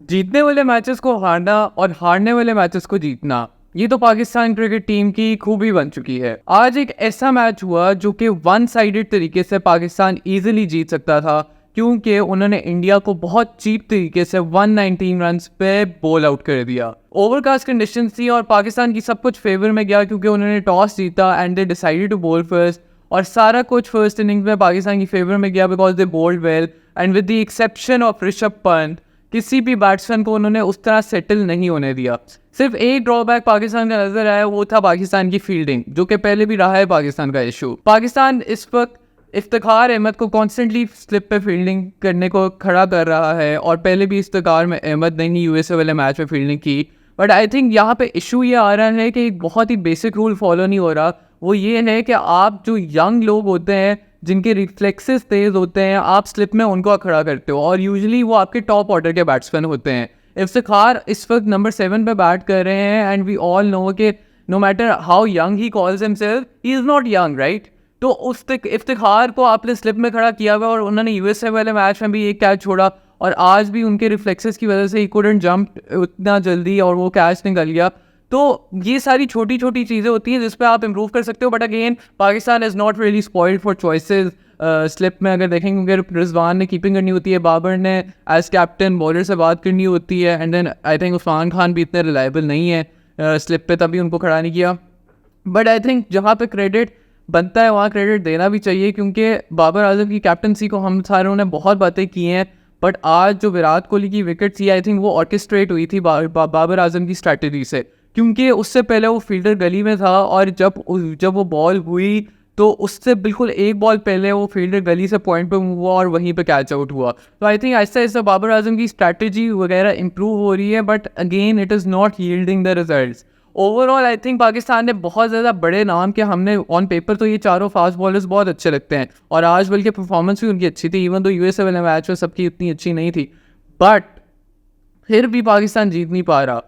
जीतने वाले मैचेस को हारना और हारने वाले मैचेस को जीतना, ये तो पाकिस्तान क्रिकेट टीम की खूबी बन चुकी है। आज एक ऐसा मैच हुआ जो कि वन साइडेड तरीके से पाकिस्तान इजीली जीत सकता था, क्योंकि उन्होंने इंडिया को बहुत चीप तरीके से 119 रन्स पे बॉल आउट कर दिया। ओवरकास्ट कंडीशंस थी और पाकिस्तान की सब कुछ फेवर में गया क्योंकि उन्होंने टॉस जीता and they decided to bowl first. और सारा कुछ फर्स्ट इनिंग्स में पाकिस्तान की फेवर में गया because they bowled well and with the exception of Rishabh Pant किसी भी बैट्समैन को उन्होंने उस तरह सेटल नहीं होने दिया। सिर्फ एक ड्रॉबैक पाकिस्तान का नजर आया, वो था पाकिस्तान की फील्डिंग, जो कि पहले भी रहा है पाकिस्तान का इशू। पाकिस्तान इस वक्त इफ्तिखार अहमद को कॉन्स्टेंटली स्लिप पे फील्डिंग करने को खड़ा कर रहा है और पहले भी इफ्तिखार में अहमद ने ही यूएसए वाले मैच में फील्डिंग की। बट आई थिंक यहाँ पे इशू ये आ रहा है कि एक बहुत ही बेसिक रूल फॉलो नहीं हो रहा। वो ये है कि आप जो यंग लोग होते हैं जिनके रिफ्लेक्सेस तेज होते हैं, आप स्लिप में उनको खड़ा करते हो और यूजुअली वो आपके टॉप ऑर्डर के बैट्समैन होते हैं। इफ्तिखार इस वक्त नंबर 7 पे बैट कर रहे हैं एंड वी ऑल नो कि no matter how young he calls himself, he is not young, right. तो उस इफ्तिखार को आपने स्लिप में खड़ा किया हुआ और उन्होंने यूएसए वाले मैच में भी एक कैच छोड़ा और आज भी उनके रिफ्लेक्सेस की वजह से ही कुडंट जंप उतना जल्दी और वो कैच निकल गया। तो ये सारी छोटी छोटी चीज़ें होती हैं जिस पे आप इम्प्रूव कर सकते हो। But again Pakistan is not really spoiled for choices. Slip में अगर देखेंगे, रिजवान ने कीपिंग करनी होती है, बाबर ने एज कैप्टन बॉलर से बात करनी होती है and then I think Usman Khan भी इतने रिलायबल नहीं है स्लिप पे, तभी उनको खड़ा नहीं किया। बट आई थिंक जहाँ पे क्रेडिट बनता है वहाँ क्रेडिट देना भी चाहिए, क्योंकि बाबर आजम की कैप्टनसी को हम सारों ने बहुत बातें की हैं। बट आज जो विराट कोहली की विकेट थी, आई थिंक वो ऑर्केस्ट्रेट हुई थी बाबर आजम की स्ट्रैटेजी से, क्योंकि उससे पहले वो फील्डर गली में था और जब वो बॉल हुई तो उससे बिल्कुल एक बॉल पहले वो फील्डर गली से पॉइंट पे मूव हुआ और वहीं पे कैच आउट हुआ। तो आई थिंक ऐसा ऐसा बाबर आजम की स्ट्रैटेजी वगैरह इंप्रूव हो रही है, but again it is not yielding the results. Overall I think Pakistan ने बहुत ज़्यादा बड़े नाम के, हमने ऑन पेपर तो ये चारों फास्ट बॉलर्स बहुत अच्छे लगते हैं और आज बल्कि परफॉर्मेंस भी उनकी अच्छी थी, इवन तो यूएसए वाले मैच में सबकी उतनी अच्छी नहीं थी, बट फिर भी पाकिस्तान जीत नहीं पा रहा।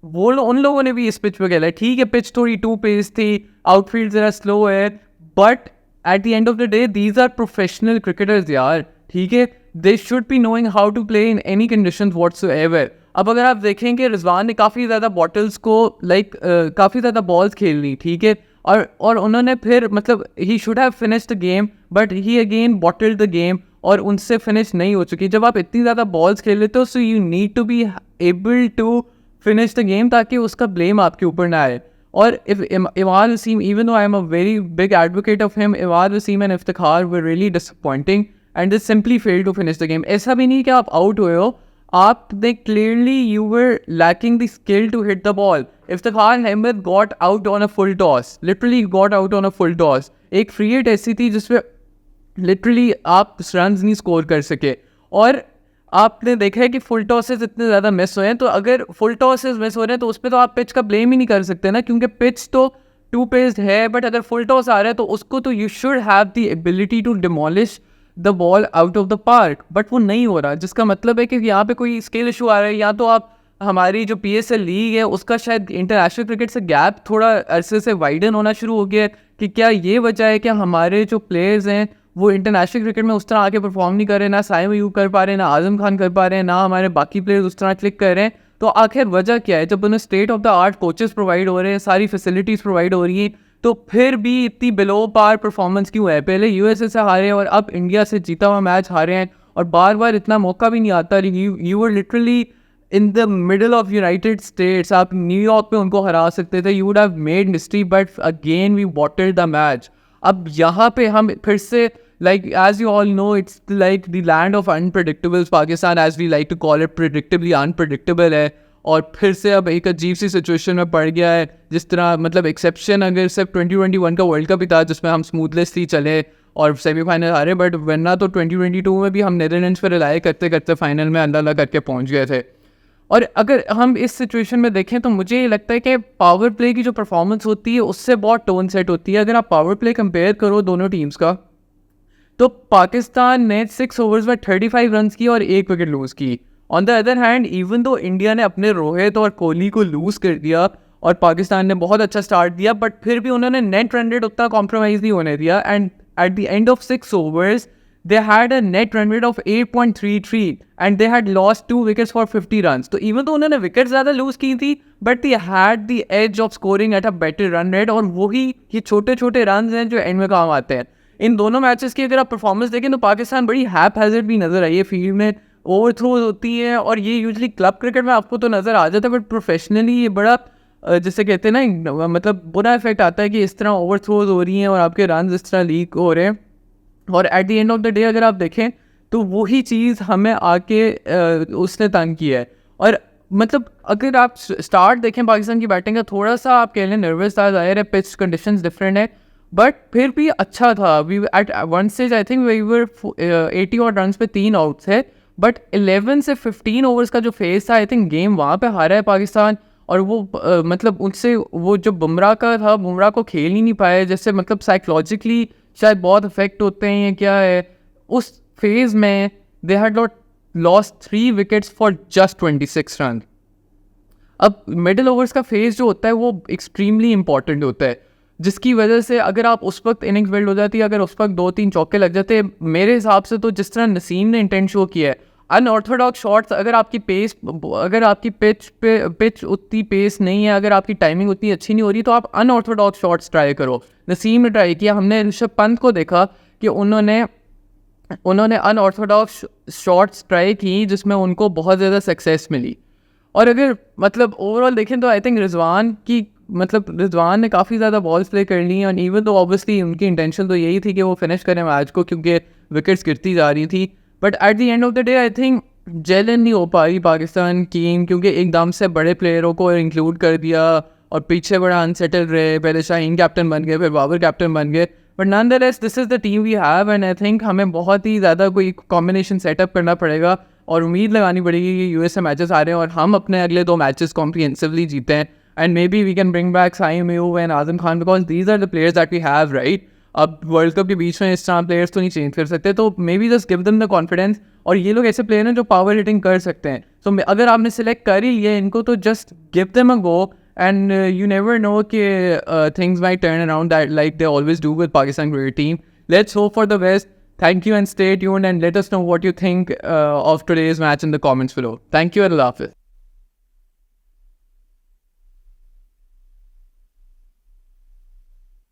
वो उन लोगों ने भी इस पिच पे खेला है, ठीक है पिच थोड़ी टू पेस थी, आउटफील्ड जरा स्लो है, but at the end of the day these are professional cricketers यार, ठीक है। They should be knowing how to play in any condition whatsoever. अब अगर आप देखें कि रिजवान ने काफ़ी ज़्यादा बॉटल्स को काफ़ी ज़्यादा बॉल्स खेल ली, ठीक है, और उन्होंने फिर मतलब he should have finished the game but he again bottled the game और उनसे फिनिश नहीं हो चुकी। जब आप इतनी ज़्यादा बॉल्स खेल लेते हो, so you need to be able to finish the game ताकि उसका ब्लेम आपके ऊपर ना आए। और if Imad Wasim, even though I am a very big advocate of him, Imad Wasim and Iftikhar were really disappointing and they simply failed to finish the game. ऐसा भी नहीं कि आप आउट हुए हो, आपने clearly you were lacking the skill to hit the ball. Iftikhar Ahmed got out on a full toss, literally got out on a full toss. एक free hit ऐसी थी जिसमें लिटरली आप रन नहीं स्कोर कर सके और आपने देखा है कि फुल टॉसेस इतने ज़्यादा मिस हुए हैं। तो अगर फुल टॉसेस मिस हो रहे हैं तो उस पर तो आप पिच का ब्लेम ही नहीं कर सकते ना, क्योंकि पिच तो टू पेस्ड है। बट अगर फुल टॉस आ रहा है तो उसको तो you should have the ability to demolish the ball out of the park, but वो नहीं हो रहा, जिसका मतलब है कि यहाँ पे कोई स्किल इशू आ रहा है। या तो आप हमारी जो PSL लीग है उसका शायद इंटरनेशनल क्रिकेट से गैप थोड़ा अरसे से वाइडन होना शुरू हो गया है, कि क्या ये वजह है कि हमारे जो प्लेयर्स हैं वो इंटरनेशनल क्रिकेट में उस तरह आके परफॉर्म नहीं कर रहे, ना साइम अयूब कर पा रहे हैं, ना आजम खान कर पा रहे हैं, ना हमारे बाकी प्लेयर्स उस तरह क्लिक कर रहे हैं। तो आखिर वजह क्या है? जब उन्हें state of the art coaches provide हो रहे हैं, सारी फैसिलिटीज़ प्रोवाइड हो रही हैं, तो फिर भी इतनी बिलो पार परफॉर्मेंस क्यों है? पहले यूएसए से हारे और अब इंडिया से जीता हुआ मैच हारे हैं और बार बार इतना मौका भी नहीं आता। You were literally in the middle of United States, आप न्यूयॉर्क में उनको हरा सकते थे, you would have made history, but again we bottled the match. अब यहाँ पे हम फिर से like as you all know, it's like the land of unpredictables, Pakistan as we like to call it, predictably unpredictable है और फिर से अब एक अजीब सी सिचुएशन में पड़ गया है। जिस तरह मतलब एक्सेप्शन अगर सिर्फ 2021 का वर्ल्ड कप ही था जिसमें हम स्मूथलेसली चले और सेमीफाइनल हारे, बट वरना तो 2022 में भी हम नीदरलैंड्स पर रिलाय करते करते फाइनल में अल्लाह अल्लाह करके पहुंच गए थे। और अगर हम इस सिचुएशन में देखें तो मुझे ये लगता है कि पावर प्ले की जो परफॉर्मेंस होती है उससे बहुत टोन सेट होती है। अगर आप पावर प्ले कंपेयर करो दोनों टीम्स का, तो पाकिस्तान ने 6 ओवर्स में 35 रन्स की और 1 विकेट लूज़ की। On the other hand, even though India ने अपने रोहित और कोहली को लूज़ कर दिया और पाकिस्तान ने बहुत अच्छा स्टार्ट दिया, बट फिर भी उन्होंने नेट रन रेट उतना कॉम्प्रोमाइज़ नहीं होने दिया and eight the end of 6 overs they had a net run rate of 8.33 and they had lost 2 wickets for 50 runs. तो even तो उन्होंने विकेट ज़्यादा लूज की थी, but they had the edge of scoring at a better run rate, और वही ये छोटे छोटे रन हैं जो एंड में काम आते हैं. इन दोनों मैचेस की अगर आप परफॉर्मेंस देखें तो पाकिस्तान बड़ी हैप-हैज़र्ड भी नज़र आई है फील्ड में, ओवर थ्रोज होती हैं, और ये यूजली क्लब क्रिकेट में आपको तो नज़र आ जाता है, बट प्रोफेशनली ये बड़ा जिसे कहते हैं ना, मतलब बुरा इफेक्ट आता है कि इस तरह ओवर थ्रोज हो रही हैं और आपके रन इस तरह लीक हो रहे हैं. और eight the end of the day अगर आप देखें तो वही चीज़ हमें आके उसने तंग किया है. और मतलब अगर आप स्टार्ट देखें पाकिस्तान की बैटिंग का, थोड़ा सा आप कह लें नर्वस था, जाहिर है पिच कंडीशंस डिफरेंट है, बट फिर भी अच्छा था. We at one stage I think we were 80 और रन पे 3 आउट्स है, बट 11 से 15 ओवर्स का जो फेज था, आई थिंक गेम वहाँ पे हारा है पाकिस्तान. और वो मतलब उनसे वो जो बुमराह का था, बुमराह को खेल ही नहीं पाए, जैसे मतलब साइकोलॉजिकली शायद बहुत इफेक्ट होते हैं, या क्या है. उस फेज में they had not lost 3 wickets for just 26 run. अब मिडिल ओवर्स का फेज जो होता है वो एक्सट्रीमली इंपॉर्टेंट होता है, जिसकी वजह से अगर आप उस वक्त इनिंग्स बिल्ड हो जाती है, अगर उस वक्त 2-3 चौके लग जाते, मेरे हिसाब से तो जिस तरह नसीम ने इंटेंट शो किया है, अनऑर्थोडॉक्स शॉट्स, अगर आपकी पिच उतनी पेस नहीं है, अगर आपकी टाइमिंग उतनी अच्छी नहीं हो रही, तो आप अनऑर्थोडॉक्स शॉट्स ट्राई करो. नसीम ने ट्राई किया, हमने ऋषभ पंत को देखा कि उन्होंने अनऑर्थोडॉक्स शॉट्स ट्राई की जिसमें उनको बहुत ज़्यादा सक्सेस मिली. और अगर मतलब ओवरऑल देखें तो आई थिंक रिजवान ने काफ़ी ज़्यादा बॉल्स प्ले कर ली, और इवन तो ऑब्वियसली उनकी इंटेंशन तो यही थी कि वो फिनिश करें मैच को, क्योंकि विकेट्स गिरती जा रही थी. But at the end of the day I think जेलन नहीं हो पाई पाकिस्तान टीम, क्योंकि एकदम से बड़े प्लेयरों को इंक्लूड कर दिया और पीछे बड़ा अनसेटल रहे. पहले शाहीन कैप्टन बन गए, फिर बाबर कैप्टन बन गए, but nonetheless this is the team we have, and I think हमें बहुत ही ज़्यादा कोई कॉम्बिनेशन सेटअप करना पड़ेगा, और उम्मीद लगानी पड़ेगी कि यूएस से मैचेस आ रहे हैं और हम अपने अगले 2 मैचेस कॉम्प्रिहेंसिवली जीते हैं, and maybe we can bring back Saim Ayub and Azam Khan, because these are the players that we have, right. अब वर्ल्ड कप के बीच में इस तरह प्लेयर्स तो नहीं चेंज कर सकते, तो may be just give them the confidence. और ये लोग ऐसे प्लेयर हैं जो पावर हिटिंग कर सकते हैं, तो अगर आपने सिलेक्ट कर ही लिया इनको, तो just give them a go, and you never know कि things might turn around that like they always do with Pakistan cricket team. Let's hope for the best. Thank you and stay tuned, and let us know what you think of today's match in the comments below. Thank you and Allah Hafiz.